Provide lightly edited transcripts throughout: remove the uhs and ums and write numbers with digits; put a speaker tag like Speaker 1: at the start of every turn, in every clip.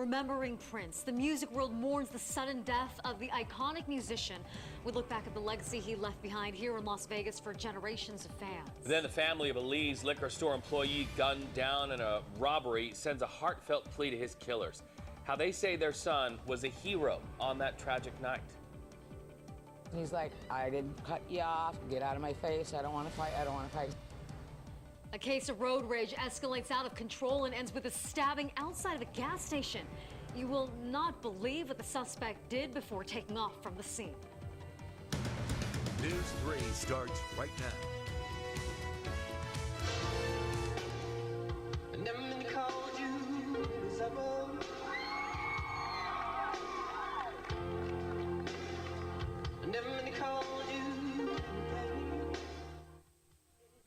Speaker 1: Remembering Prince, the music world mourns the sudden death of the iconic musician. We look back at the legacy he left behind here in Las Vegas for generations of fans.
Speaker 2: Then the family of a Lee's liquor store employee gunned down in a robbery sends a heartfelt plea to his killers. How they say their son was a hero on that tragic night.
Speaker 3: He's like, I didn't cut you off. Get out of my face. I don't want to fight. I don't want to fight.
Speaker 1: A case of road rage escalates out of control and ends with a stabbing outside of a gas station. You will not believe what the suspect did before taking off from the scene.
Speaker 4: News 3 starts right now.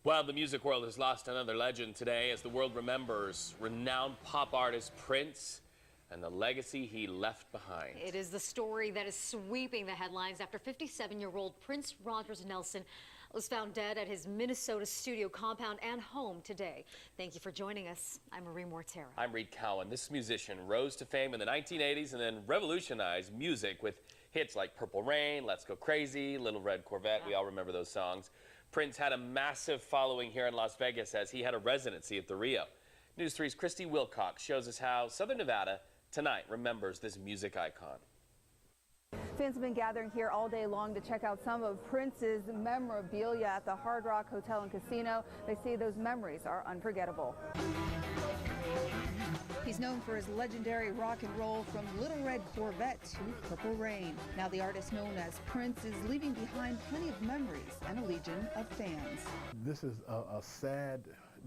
Speaker 2: Well, the music world has lost another legend today as the world remembers renowned pop artist Prince and the legacy he left behind.
Speaker 1: It is the story that is sweeping the headlines after 57-year-old Prince Rogers Nelson was found dead at his Minnesota studio compound and home today. Thank you for joining us. I'm Marie Mortera.
Speaker 2: I'm Reed Cowan. This musician rose to fame in the 1980s and then revolutionized music with hits like Purple Rain, Let's Go Crazy, Little Red Corvette. We all remember those songs. Prince had a massive following here in Las Vegas as he had a residency at the Rio. News 3's Christy Wilcox shows us how Southern Nevada tonight remembers this music icon.
Speaker 5: Fans have been gathering here all day long to check out some of Prince's memorabilia at the Hard Rock Hotel and Casino. They say those memories are unforgettable. He's known for his legendary rock and roll from Little Red Corvette to Purple Rain. Now the artist known as Prince is leaving behind plenty of memories and a legion of fans.
Speaker 6: This is a sad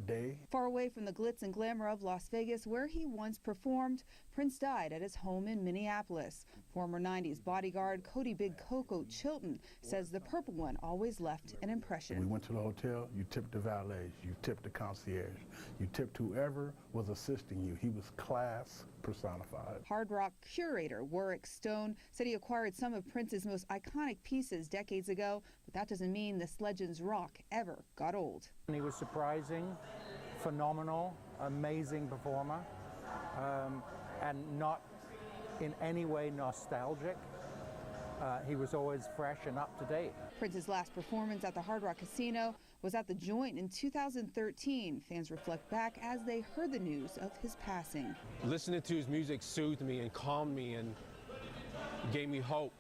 Speaker 6: day.
Speaker 5: Far away from the glitz and glamour of Las Vegas, where he once performed, Prince died at his home in Minneapolis. Former 90s bodyguard Cody Big Coco Chilton says the purple one always left an impression.
Speaker 6: We went to the hotel, you tipped the valets, you tipped the concierge, you tipped whoever was assisting you. He was class personified.
Speaker 5: Hard Rock curator Warwick Stone said he acquired some of Prince's most iconic pieces decades ago, but that doesn't mean this legend's rock ever got old.
Speaker 7: He was surprising, phenomenal, amazing performer, and not in any way nostalgic. He was always fresh and up to date.
Speaker 5: Prince's last performance at the Hard Rock Casino was at the Joint in 2013. Fans reflect back as they heard the news of his passing.
Speaker 8: Listening to his music soothed me and calmed me and gave me hope.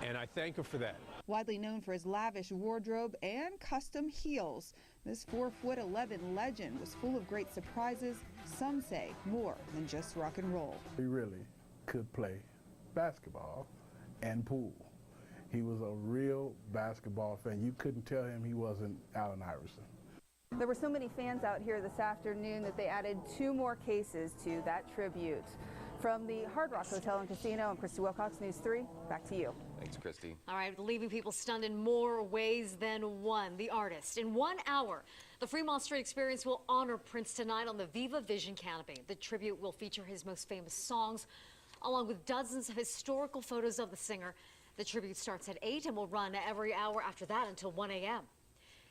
Speaker 8: And I thank him for that.
Speaker 5: Widely known for his lavish wardrobe and custom heels, this 4'11" legend was full of great surprises, some say more than just rock and roll.
Speaker 6: He really could play basketball and pool. He was a real basketball fan. You couldn't tell him he wasn't Allen Iverson.
Speaker 5: There were so many fans out here this afternoon that they added 2 more cases to that tribute. From the Hard Rock Hotel and Casino, I'm Christy Wilcox, News 3. Back to you.
Speaker 2: Thanks, Christy.
Speaker 1: All right, leaving people stunned in more ways than one. The artist. In 1 hour, the Fremont Street Experience will honor Prince tonight on the Viva Vision canopy. The tribute will feature his most famous songs, along with dozens of historical photos of the singer. The tribute starts at 8 and will run every hour after that until 1 a.m.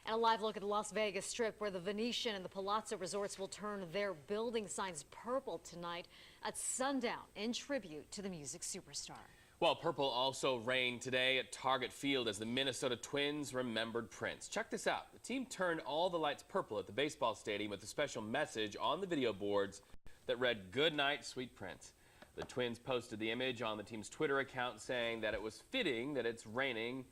Speaker 1: And a live look at the Las Vegas Strip, where the Venetian and the Palazzo resorts will turn their building signs purple tonight at sundown in tribute to the music superstar.
Speaker 2: Well, purple also reigned today at Target Field as the Minnesota Twins remembered Prince. Check this out. The team turned all the lights purple at the baseball stadium with a special message on the video boards that read, "Good night, sweet Prince." The Twins posted the image on the team's Twitter account saying that it was fitting that it's raining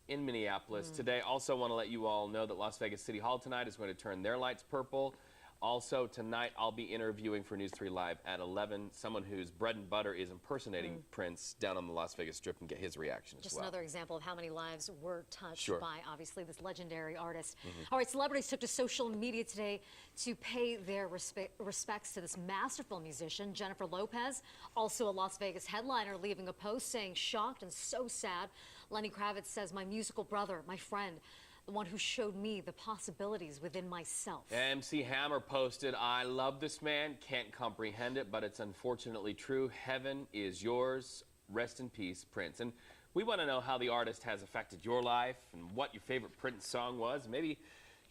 Speaker 2: in Minneapolis today. Also want to let you all know that Las Vegas City Hall tonight is going to turn their lights purple. Also tonight I'll be interviewing for News 3 Live at 11 someone whose bread and butter is impersonating Prince down on the Las Vegas Strip, and get his reaction as well.
Speaker 1: Just another example of how many lives were touched by obviously this legendary artist. All right, celebrities took to social media today to pay their respects to this masterful musician. Jennifer Lopez, also a Las Vegas headliner, leaving a post saying, "Shocked and so sad." Lenny Kravitz says, "My musical brother, my friend, the one who showed me the possibilities within myself." MC
Speaker 2: Hammer posted, "I love this man, can't comprehend it, but it's unfortunately true. Heaven is yours. Rest in peace, Prince." And we want to know how the artist has affected your life and what your favorite Prince song was. Maybe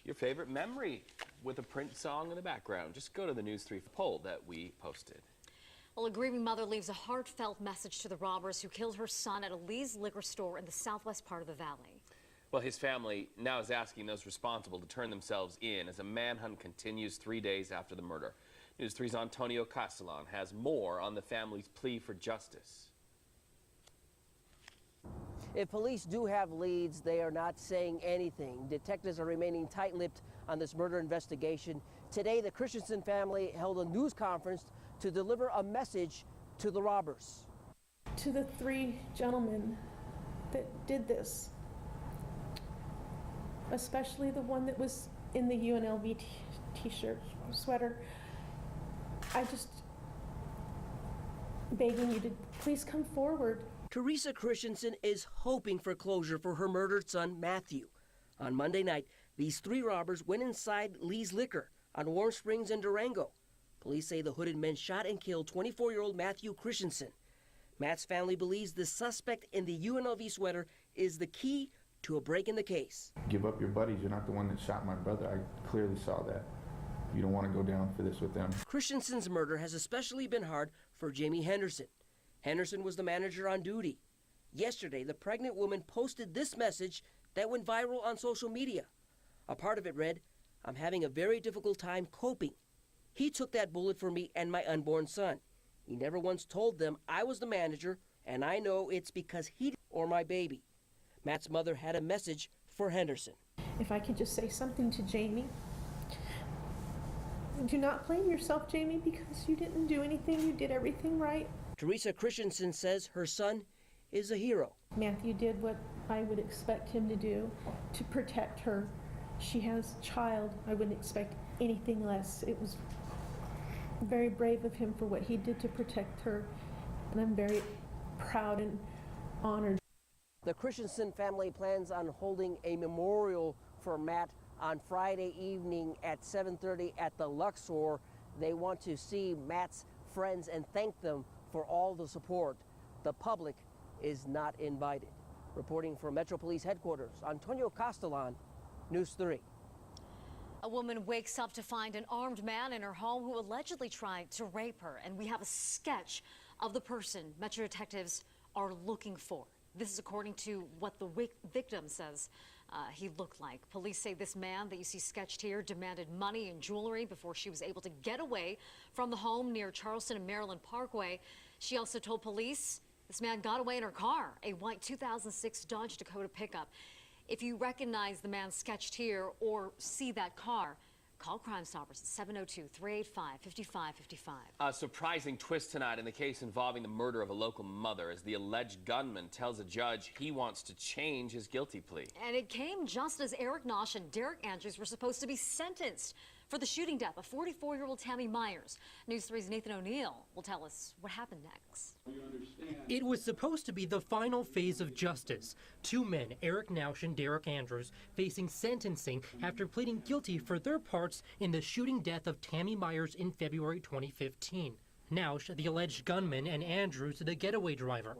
Speaker 2: your favorite memory with a Prince song in the background. Just go to the News 3 poll that we posted.
Speaker 1: Well, a grieving mother leaves a heartfelt message to the robbers who killed her son at a Lee's liquor store in the southwest part of the valley.
Speaker 2: Well, his family now is asking those responsible to turn themselves in as a manhunt continues 3 days after the murder. News 3's Antonio Castellan has more on the family's plea for justice.
Speaker 9: If police do have leads, they are not saying anything. Detectives are remaining tight-lipped on this murder investigation. Today, the Christensen family held a news conference to deliver a message to the robbers.
Speaker 10: To the three gentlemen that did this, especially the one that was in the UNLV t-shirt, sweater, I just begging you to please come forward.
Speaker 9: Teresa Christensen is hoping for closure for her murdered son, Matthew. On Monday night, these three robbers went inside Lee's Liquor on Warm Springs and Durango. Police say the hooded men shot and killed 24-year-old Matthew Christensen. Matt's family believes the suspect in the UNLV sweater is the key to a break in the case.
Speaker 11: Give up your buddies. You're not the one that shot my brother. I clearly saw that. You don't want to go down for this with them.
Speaker 9: Christensen's murder has especially been hard for Jamie Henderson. Henderson was the manager on duty. Yesterday, the pregnant woman posted this message that went viral on social media. A part of it read, "I'm having a very difficult time coping. He took that bullet for me and my unborn son. He never once told them I was the manager, and I know it's because he or my baby." Matt's mother had a message for Henderson.
Speaker 10: If I could just say something to Jamie. Do not blame yourself, Jamie, because you didn't do anything. You did everything right.
Speaker 9: Teresa Christensen says her son is a hero.
Speaker 10: Matthew did what I would expect him to do to protect her. She has a child. I wouldn't expect anything less. It was very brave of him for what he did to protect her, and I'm very proud and honored.
Speaker 9: The Christensen family plans on holding a memorial for Matt on Friday evening at 7:30 at the Luxor. They want to see Matt's friends and thank them for all the support. The public is not invited. Reporting from Metro Police Headquarters, Antonio Castellan, News 3.
Speaker 1: A woman wakes up to find an armed man in her home who allegedly tried to rape her. And we have a sketch of the person Metro detectives are looking for. This is according to what the victim says he looked like. Police say this man that you see sketched here demanded money and jewelry before she was able to get away from the home near Charleston and Maryland Parkway. She also told police this man got away in her car, a white 2006 Dodge Dakota pickup. If you recognize the man sketched here or see that car, call Crime Stoppers at 702-385-5555.
Speaker 2: A surprising twist tonight in the case involving the murder of a local mother as the alleged gunman tells a judge he wants to change his guilty plea.
Speaker 1: And it came just as Eric Nosh and Derek Andrews were supposed to be sentenced for the shooting death of 44-year-old Tammy Myers. News 3's Nathan O'Neill will tell us what happened next.
Speaker 12: It was supposed to be the final phase of justice. Two men, Eric Nosh and Derek Andrews, facing sentencing after pleading guilty for their parts in the shooting death of Tammy Myers in February 2015. Nosh, the alleged gunman, and Andrews, the getaway driver.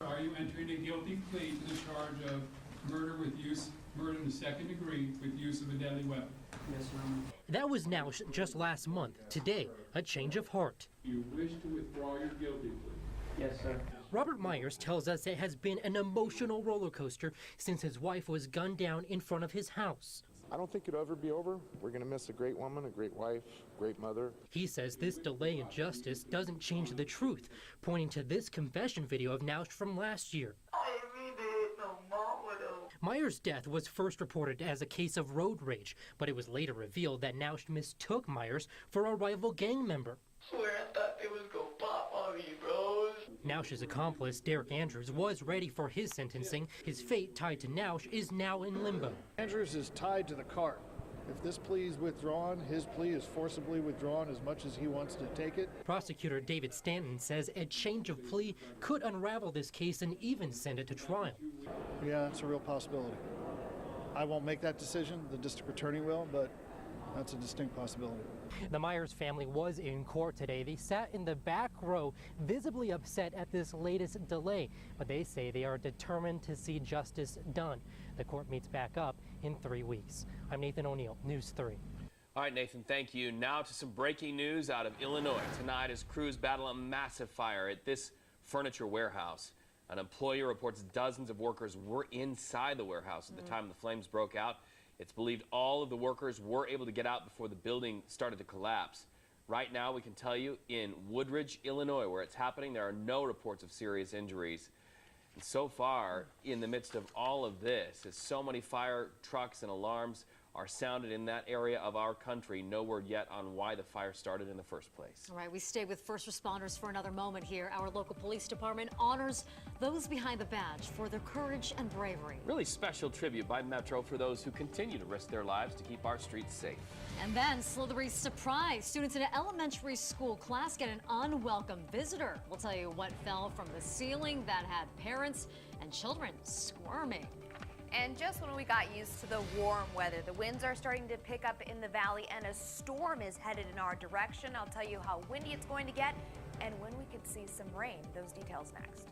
Speaker 13: Are you entering a guilty plea to the charge of murder in the second degree with use of a deadly weapon? Yes, Your Honor.
Speaker 12: That was Nosh just last month. Today, a change of heart.
Speaker 13: You wish to withdraw your guilty plea?
Speaker 12: Yes, sir. Robert Myers tells us it has been an emotional roller coaster since his wife was gunned down in front of his house.
Speaker 11: I don't think it'll ever be over. We're going to miss a great woman, a great wife, great mother.
Speaker 12: He says this delay in justice doesn't change the truth, pointing to this confession video of Nosh from last year. Myers' death was first reported as a case of road rage, but it was later revealed that Nosh mistook Myers for a rival gang member.
Speaker 14: Swear I thought they was gonna pop on me, bros.
Speaker 12: Nosh's accomplice, Derek Andrews, was ready for his sentencing. His fate tied to Nosh is now in limbo.
Speaker 15: Andrews is tied to the cart. If this plea is withdrawn, his plea is forcibly withdrawn as much as he wants to take it.
Speaker 12: Prosecutor David Stanton says a change of plea could unravel this case and even send it to trial.
Speaker 15: Yeah, that's a real possibility. I won't make that decision, the district attorney will, but That's a distinct possibility.
Speaker 12: The Myers family was in court today. They sat in the back row, visibly upset at this latest delay, but they say they are determined to see justice done. The court meets back up in 3 weeks. I'm Nathan O'Neill, News 3.
Speaker 2: All right, Nathan, thank you. Now to some breaking news out of Illinois. Tonight, as crews battle a massive fire at this furniture warehouse. An employer reports dozens of workers were inside the warehouse at the time the flames broke out. It's believed all of the workers were able to get out before the building started to collapse. Right now, we can tell you in Woodridge, Illinois, where it's happening, there are no reports of serious injuries. And so far, in the midst of all of this, as so many fire trucks and alarms are sounded in that area of our country, no word yet on why the fire started in the first place.
Speaker 1: All right, we stay with first responders for another moment here. Our local police department honors those behind the badge for their courage and bravery.
Speaker 2: Really special tribute by Metro for those who continue to risk their lives to keep our streets safe.
Speaker 1: And then, Slithery's surprise. Students in an elementary school class get an unwelcome visitor. We'll tell you what fell from the ceiling that had parents and children squirming.
Speaker 16: And just when we got used to the warm weather, the winds are starting to pick up in the valley and a storm is headed in our direction. I'll tell you how windy it's going to get and when we could see some rain. Those details next.